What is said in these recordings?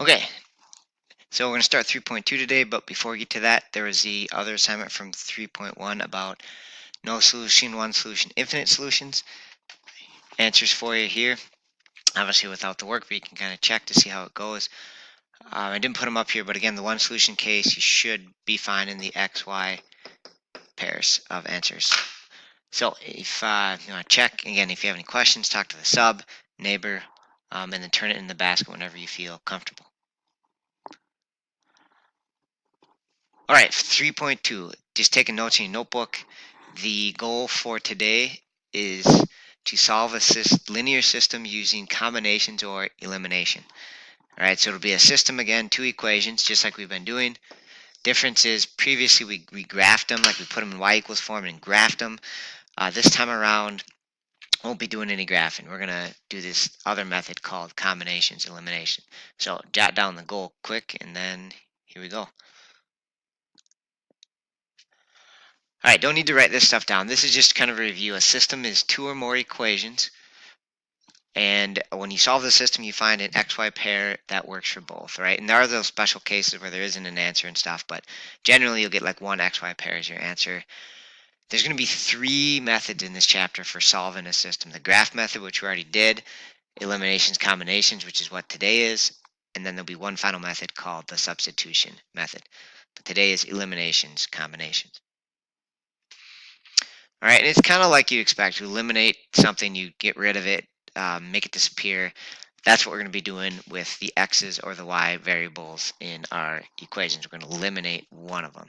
Okay, so we're going to start 3.2 today, but before we get to that, there was the other assignment from 3.1 about no solution, one solution, infinite solutions. Answers for you here. Obviously without the work, but you can kind of check to see how it goes. I didn't put them up here, but again, the one solution case, you should be finding the XY pairs of answers. So if you want to check, again, if you have any questions, talk to the sub, neighbor, and then turn it in the basket whenever you feel comfortable. All right, 3.2, just taking notes in your notebook. The goal for today is to solve a linear system using combinations or elimination. All right, so it'll be a system again, two equations, just like we've been doing. Difference is previously we graphed them, like we put them in y equals form and graphed them. This time around, won't be doing any graphing. We're going to do this other method called combinations elimination. So jot down the goal quick, and then here we go. All right, don't need to write this stuff down. This is just kind of a review. A system is two or more equations, and when you solve the system, you find an XY pair that works for both, right? And there are those special cases where there isn't an answer and stuff, but generally you'll get like one XY pair as your answer. There's going to be three methods in this chapter for solving a system. The graph method, which we already did, eliminations, combinations, which is what today is, and then there'll be one final method called the substitution method. But today is eliminations, combinations. All right, and it's kind of like you expect. You eliminate something, you get rid of it, make it disappear. That's what we're going to be doing with the x's or the y variables in our equations. We're going to eliminate one of them.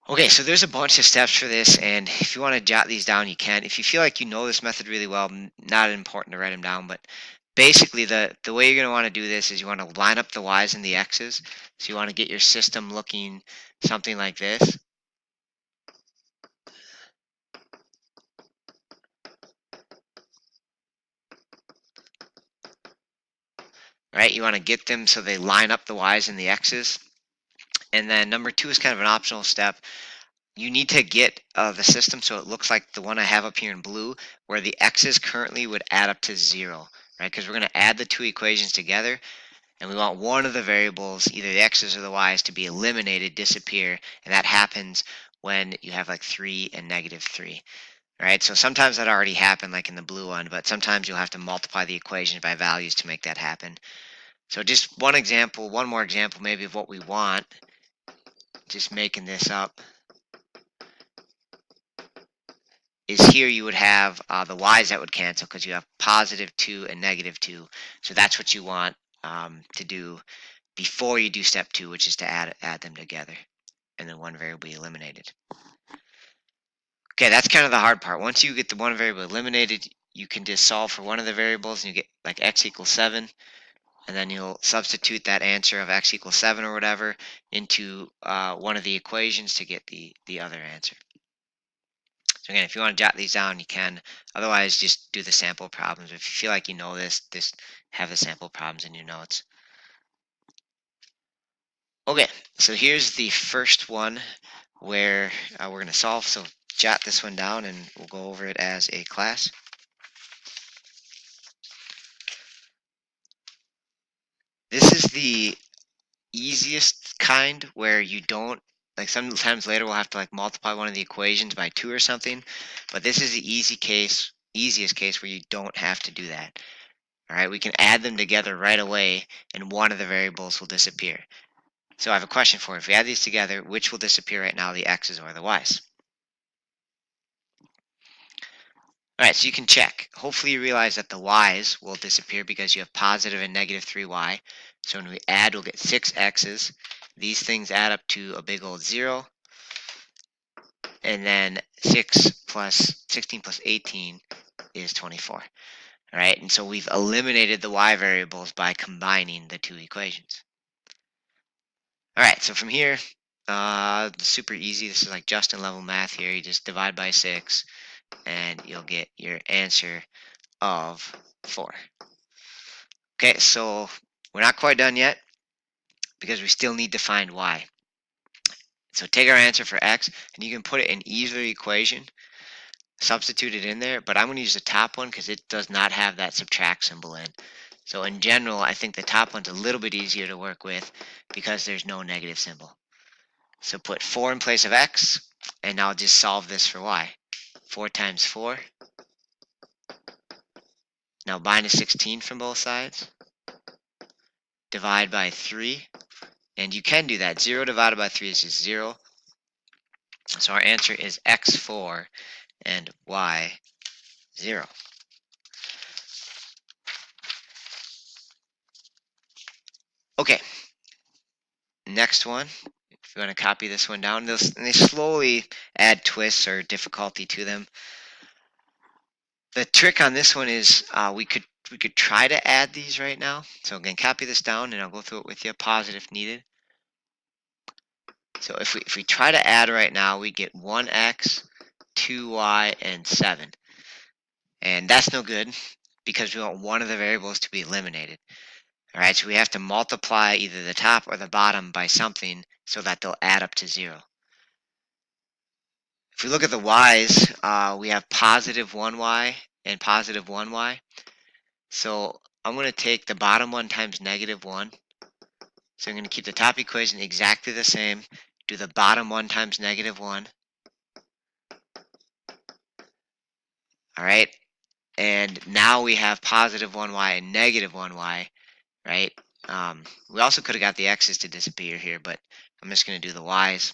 Okay, so there's a bunch of steps for this, and if you want to jot these down, you can. If you feel like you know this method really well, not important to write them down, but basically the way you're going to want to do this is you want to line up the y's and the x's. So you want to get your system looking something like this. Right? You want to get them so they line up the y's and the x's. And then number two is kind of an optional step. You need to get the system so it looks like the one I have up here in blue, where the x's currently would add up to 0, right? Because we're going to add the two equations together, and we want one of the variables, either the x's or the y's, to be eliminated, disappear, and that happens when you have like 3 and -3. Right, so sometimes that already happened, like in the blue one, but sometimes you'll have to multiply the equations by values to make that happen. So just one example, one more example maybe of what we want, just making this up, is here you would have the y's that would cancel because you have +2 and -2. So that's what you want to do before you do step 2, which is to add them together, and then one variable be eliminated. Okay, that's kind of the hard part. Once you get the one variable eliminated, you can just solve for one of the variables, and you get like x equals 7, and then you'll substitute that answer of x equals 7 or whatever into one of the equations to get the other answer. So again, if you want to jot these down, you can. Otherwise, just do the sample problems. If you feel like you know this, just have the sample problems in your notes. Okay, so here's the first one where we're going to solve. So jot this one down and we'll go over it as a class. This is the easiest kind where you don't, like sometimes later we'll have to like multiply one of the equations by 2 or something, but this is the easiest case where you don't have to do that. All right, we can add them together right away and one of the variables will disappear. So I have a question for you. If we add these together, which will disappear right now, the x's or the y's? All right, so you can check. Hopefully you realize that the y's will disappear because you have positive and -3y. So when we add, we'll get 6 x's. These things add up to a big old 0. And then 16 plus 18 is 24. All right, and so we've eliminated the y variables by combining the two equations. All right, so from here, super easy. This is like Justin level math here. You just divide by 6, and you'll get your answer of 4. Okay, so we're not quite done yet because we still need to find y. So take our answer for x, and you can put it in either equation, substitute it in there, but I'm going to use the top one because it does not have that subtract symbol in. So in general, I think the top one's a little bit easier to work with because there's no negative symbol. So put 4 in place of x, and now just solve this for y. 4 times 4. Now minus 16 from both sides. Divide by 3. And you can do that. 0 divided by 3 is just 0. So our answer is x4 and y0. Okay, next one. If you want to copy this one down, they slowly add twists or difficulty to them. The trick on this one is we could try to add these right now. So again, copy this down, and I'll go through it with you. Pause it if needed. So if we try to add right now, we get 1x, 2y, and 7. And that's no good because we want one of the variables to be eliminated. All right, so we have to multiply either the top or the bottom by something so that they'll add up to 0. If we look at the y's, we have positive 1y and positive 1y. So I'm going to take the bottom one times negative 1. So I'm going to keep the top equation exactly the same. Do the bottom one times negative 1. All right, and now we have positive 1y and negative 1y, right? We also could have got the x's to disappear here, but I'm just going to do the y's.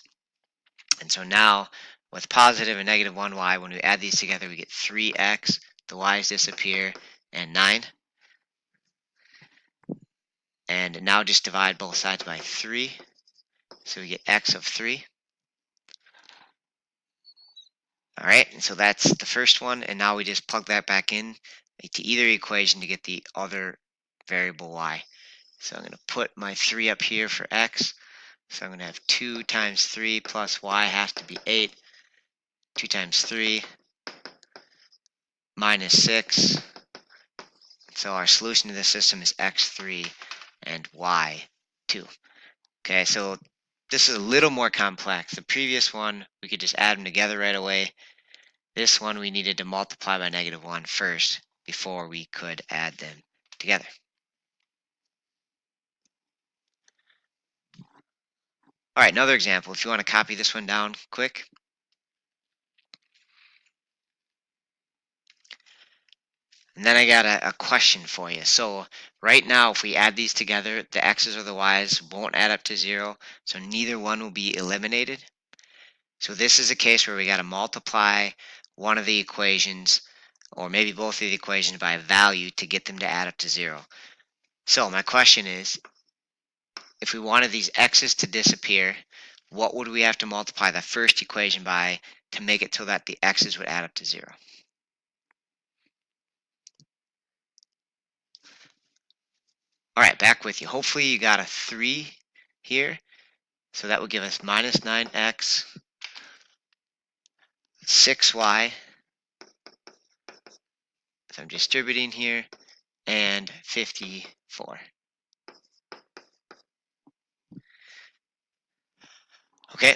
And so now, with positive and negative 1y, when we add these together, we get 3x, the y's disappear, and 9. And now just divide both sides by 3, so we get x of 3. All right, and so that's the first one, and now we just plug that back in to either equation to get the other variable y. So I'm going to put my 3 up here for x. So I'm going to have 2 times 3 plus y has to be 8. 2 times 3 minus 6. So our solution to this system is x3 and y2. Okay, so this is a little more complex. The previous one, we could just add them together right away. This one, we needed to multiply by negative 1 first before we could add them together. All right, another example. If you want to copy this one down quick. And then I got a question for you. So right now, if we add these together, the x's or the y's won't add up to 0, so neither one will be eliminated. So this is a case where we got to multiply one of the equations, or maybe both of the equations, by a value to get them to add up to 0. So my question is, if we wanted these x's to disappear, what would we have to multiply the first equation by to make it so that the x's would add up to 0? All right, back with you. Hopefully you got a 3 here. So that would give us minus 9x, 6y. So I'm distributing here, and 54. Okay,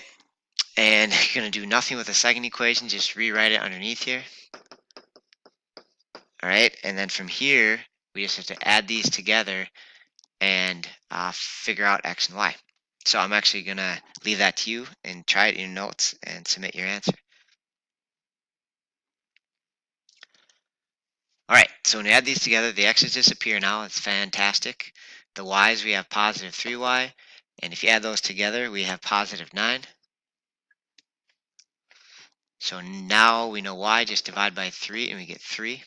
and you're going to do nothing with the second equation, just rewrite it underneath here. All right, and then from here, we just have to add these together and figure out x and y. So I'm actually going to leave that to you and try it in your notes and submit your answer. All right, so when we add these together, the x's disappear now. It's fantastic. The y's, we have positive 3y. And if you add those together, we have positive 9. So now we know y, just divide by 3 and we get 3.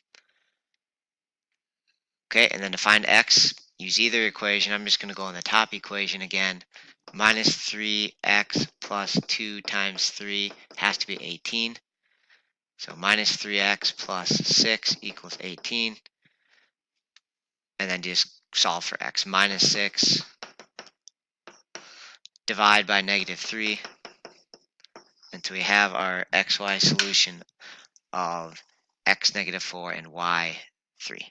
Okay, and then to find x, use either equation. I'm just going to go on the top equation again. Minus 3x plus 2 times 3 has to be 18. So minus 3x plus 6 equals 18. And then just solve for x. Minus 6 divide by negative 3. And so we have our xy solution of x negative 4 and y 3.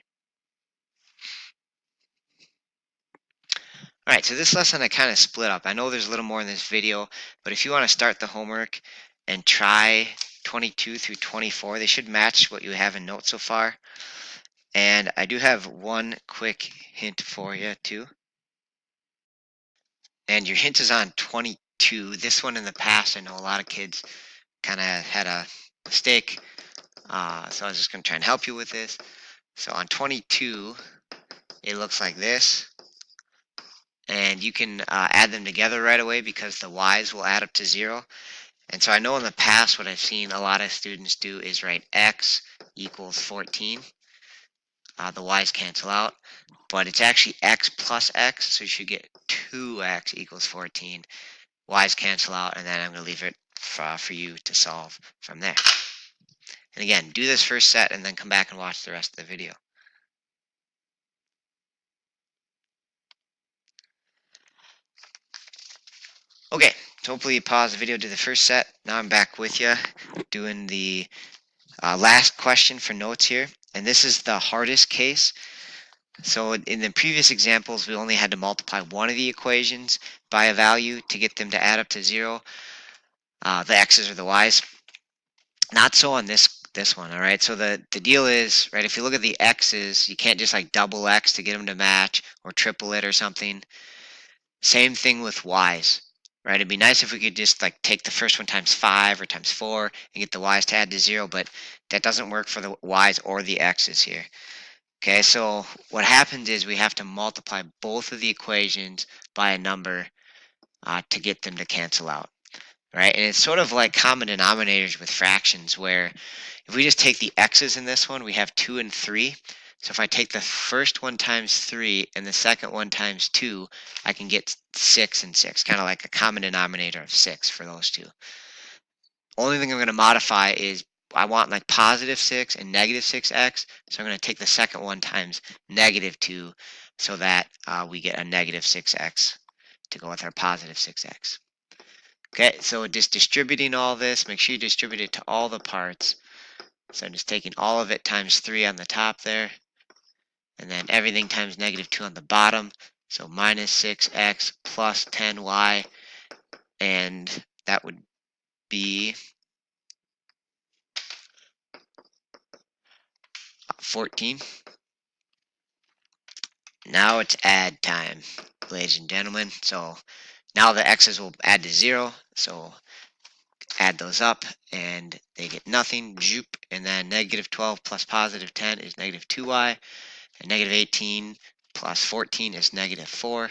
All right, so this lesson I kind of split up. I know there's a little more in this video, but if you want to start the homework and try 22 through 24, they should match what you have in notes so far. And I do have one quick hint for you too. And your hint is on 22. This one in the past, I know a lot of kids kind of had a mistake. So I was just going to try and help you with this. So on 22, it looks like this. And you can add them together right away because the y's will add up to 0. And so I know in the past what I've seen a lot of students do is write x equals 14. The y's cancel out, but it's actually x plus x, so you should get 2x equals 14. Y's cancel out, and then I'm going to leave it for you to solve from there. And again, do this first set and then come back and watch the rest of the video. Okay, so hopefully you paused the video, did the first set. Now I'm back with you doing the last question for notes here. And this is the hardest case. So in the previous examples, we only had to multiply one of the equations by a value to get them to add up to 0, the x's or the y's. Not so on this one, all right? So the deal is, right, if you look at the x's, you can't just like double x to get them to match or triple it or something. Same thing with y's, right? It'd be nice if we could just like take the first one times 5 or times 4 and get the y's to add to 0, but that doesn't work for the y's or the x's here. Okay, so what happens is we have to multiply both of the equations by a number to get them to cancel out, right? And it's sort of like common denominators with fractions where if we just take the x's in this one, we have 2 and 3. So if I take the first one times 3 and the second one times 2, I can get 6 and 6, kind of like a common denominator of 6 for those two. Only thing I'm going to modify is I want like positive 6 and negative 6x. So I'm going to take the second one times negative 2 so that we get a negative 6x to go with our positive 6x. Okay, so just distributing all this, make sure you distribute it to all the parts. So I'm just taking all of it times 3 on the top there, and then everything times negative 2 on the bottom. So minus 6x plus 10y, and that would be 14. Now it's add time, ladies and gentlemen. So now the x's will add to 0. So add those up, and they get nothing. Zoop. And then negative 12 plus positive 10 is negative 2y. And negative 18 plus 14 is negative 4.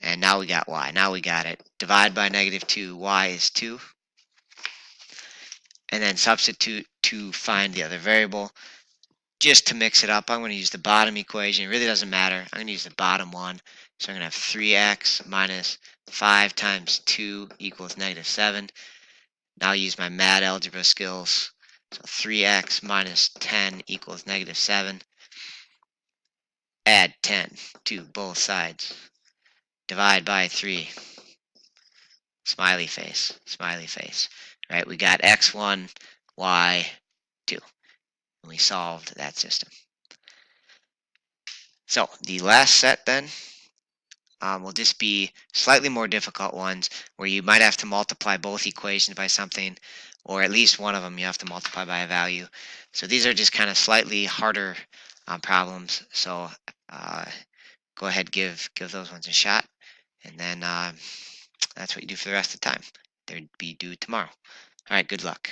And now we got y. Now we got it. Divide by negative 2. Y is 2. And then substitute to find the other variable. Just to mix it up, I'm going to use the bottom equation. It really doesn't matter. I'm going to use the bottom one. So I'm going to have 3x minus 5 times 2 equals negative 7. Now I'll use my mad algebra skills. So 3x minus 10 equals negative 7. Add 10 to both sides. Divide by 3. Smiley face, smiley face. Right, we got x1, y2. And we solved that system. So the last set then will just be slightly more difficult ones where you might have to multiply both equations by something, or at least one of them you have to multiply by a value. So these are just kind of slightly harder problems. So go ahead, give those ones a shot, and then that's what you do for the rest of the time. They'd be due tomorrow. All right, good luck.